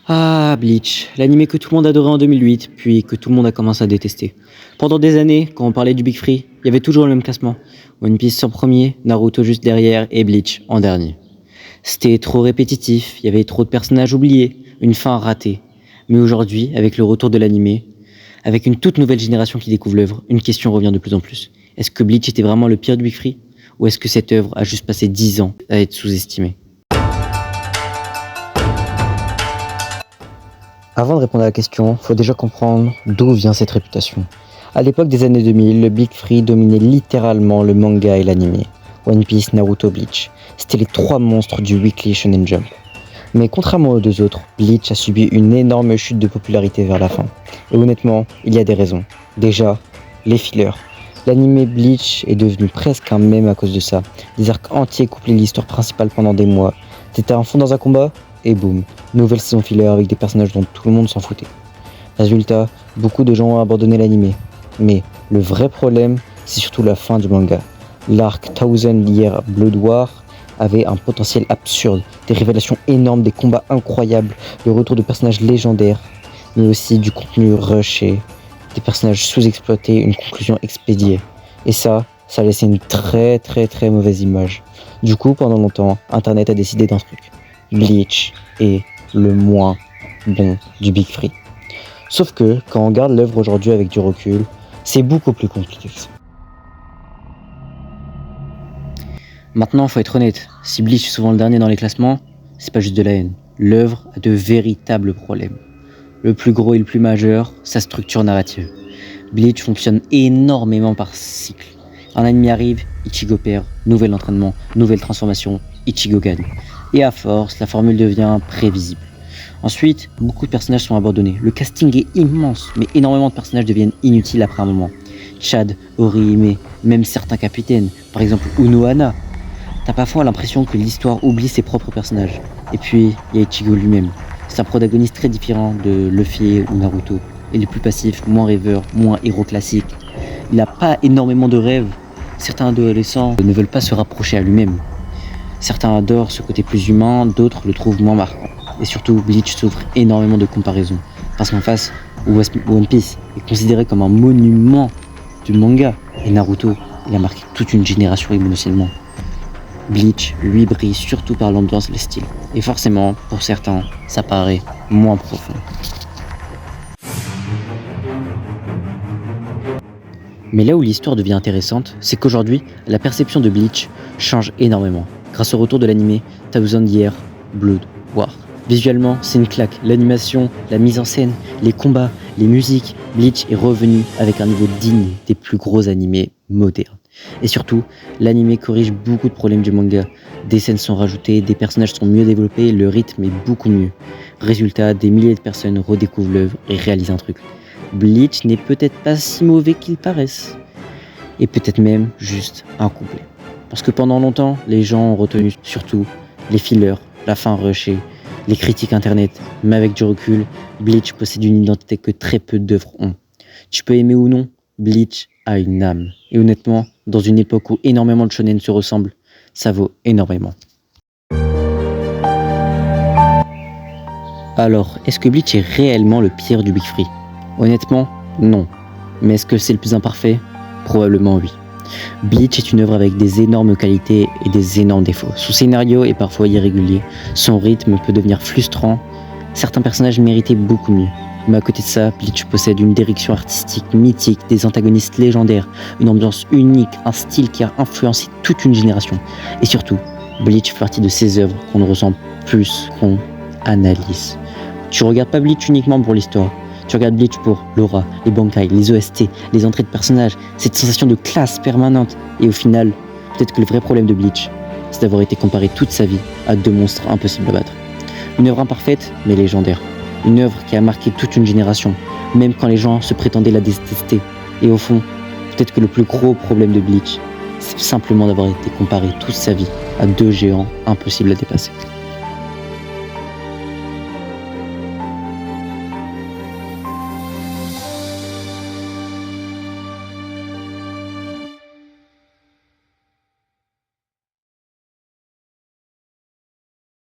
Ah, Bleach, l'anime que tout le monde adorait en 2008, puis que tout le monde a commencé à détester. Pendant des années, quand on parlait du Big Three, il y avait toujours le même classement. One Piece en premier, Naruto juste derrière et Bleach en dernier. C'était trop répétitif, il y avait trop de personnages oubliés, une fin ratée. Mais aujourd'hui, avec le retour de l'anime, avec une toute nouvelle génération qui découvre l'œuvre, une question revient de plus en plus. Est-ce que Bleach était vraiment le pire du Big Three? Ou est-ce que cette œuvre a juste passé 10 ans à être sous-estimée? Avant de répondre à la question, il faut déjà comprendre d'où vient cette réputation. À l'époque des années 2000, le Big Three dominait littéralement le manga et l'anime. One Piece, Naruto, Bleach. C'était les 3 monstres du Weekly Shonen Jump. Mais contrairement aux 2 autres, Bleach a subi une énorme chute de popularité vers la fin. Et honnêtement, il y a des raisons. Déjà, les fillers. L'anime Bleach est devenu presque un mème à cause de ça. Des arcs entiers couplaient l'histoire principale pendant des mois. T'étais à fond dans un combat, et boum, nouvelle saison filler avec des personnages dont tout le monde s'en foutait. Résultat, beaucoup de gens ont abandonné l'anime. Mais le vrai problème, c'est surtout la fin du manga. L'arc Thousand Year Blood War avait un potentiel absurde, des révélations énormes, des combats incroyables, le retour de personnages légendaires, mais aussi du contenu rushé, des personnages sous-exploités, une conclusion expédiée. Et ça laissait une très mauvaise image. Du coup, pendant longtemps, Internet a décidé d'un truc. Bleach est le moins bon du Big Three. Sauf que, quand on regarde l'œuvre aujourd'hui avec du recul, c'est beaucoup plus compliqué que ça. Maintenant, faut être honnête, si Bleach est souvent le dernier dans les classements, c'est pas juste de la haine. L'œuvre a de véritables problèmes. Le plus gros et le plus majeur, sa structure narrative. Bleach fonctionne énormément par cycle. Un anime arrive, Ichigo perd, nouvel entraînement, nouvelle transformation, Ichigo gagne. Et à force, la formule devient prévisible. Ensuite, beaucoup de personnages sont abandonnés. Le casting est immense, mais énormément de personnages deviennent inutiles après un moment. Chad, Orihime, même certains capitaines, par exemple Unohana. T'as parfois l'impression que l'histoire oublie ses propres personnages. Et puis, il y a Ichigo lui-même. C'est un protagoniste très différent de Luffy ou Naruto. Il est plus passif, moins rêveur, moins héros classique. Il n'a pas énormément de rêves. Certains adolescents ne veulent pas se rapprocher à lui-même. Certains adorent ce côté plus humain, d'autres le trouvent moins marquant. Et surtout, Bleach souffre énormément de comparaisons. Parce qu'en face, One Piece est considéré comme un monument du manga. Et Naruto, il a marqué toute une génération émotionnellement. Bleach, lui, brille surtout par l'ambiance et le style. Et forcément, pour certains, ça paraît moins profond. Mais là où l'histoire devient intéressante, c'est qu'aujourd'hui, la perception de Bleach change énormément. Grâce au retour de l'anime Thousand Year Blood War. Visuellement, c'est une claque. L'animation, la mise en scène, les combats, les musiques, Bleach est revenu avec un niveau digne des plus gros animés modernes. Et surtout, l'anime corrige beaucoup de problèmes du manga. Des scènes sont rajoutées, des personnages sont mieux développés, le rythme est beaucoup mieux. Résultat, des milliers de personnes redécouvrent l'œuvre et réalisent un truc. Bleach n'est peut-être pas si mauvais qu'il paraisse. Et peut-être même juste incomplet. Parce que pendant longtemps, les gens ont retenu surtout les fillers, la fin rushée, les critiques internet. Mais avec du recul, Bleach possède une identité que très peu d'œuvres ont. Tu peux aimer ou non, Bleach a une âme. Et honnêtement, dans une époque où énormément de shonen se ressemblent, ça vaut énormément. Alors, est-ce que Bleach est réellement le pire du Big Three? Honnêtement, non. Mais est-ce que c'est le plus imparfait? Probablement oui. Bleach est une œuvre avec des énormes qualités et des énormes défauts. Son scénario est parfois irrégulier, son rythme peut devenir frustrant, certains personnages méritaient beaucoup mieux. Mais à côté de ça, Bleach possède une direction artistique mythique, des antagonistes légendaires, une ambiance unique, un style qui a influencé toute une génération. Et surtout, Bleach fait partie de ces œuvres qu'on ne ressent plus qu'on analyse. Tu regardes pas Bleach uniquement pour l'histoire. Tu regardes Bleach pour l'aura, les bankai, les OST, les entrées de personnages, cette sensation de classe permanente. Et au final, peut-être que le vrai problème de Bleach, c'est d'avoir été comparé toute sa vie à 2 monstres impossibles à battre. Une œuvre imparfaite, mais légendaire. Une œuvre qui a marqué toute une génération, même quand les gens se prétendaient la détester. Et au fond, peut-être que le plus gros problème de Bleach, c'est simplement d'avoir été comparé toute sa vie à 2 géants impossibles à dépasser.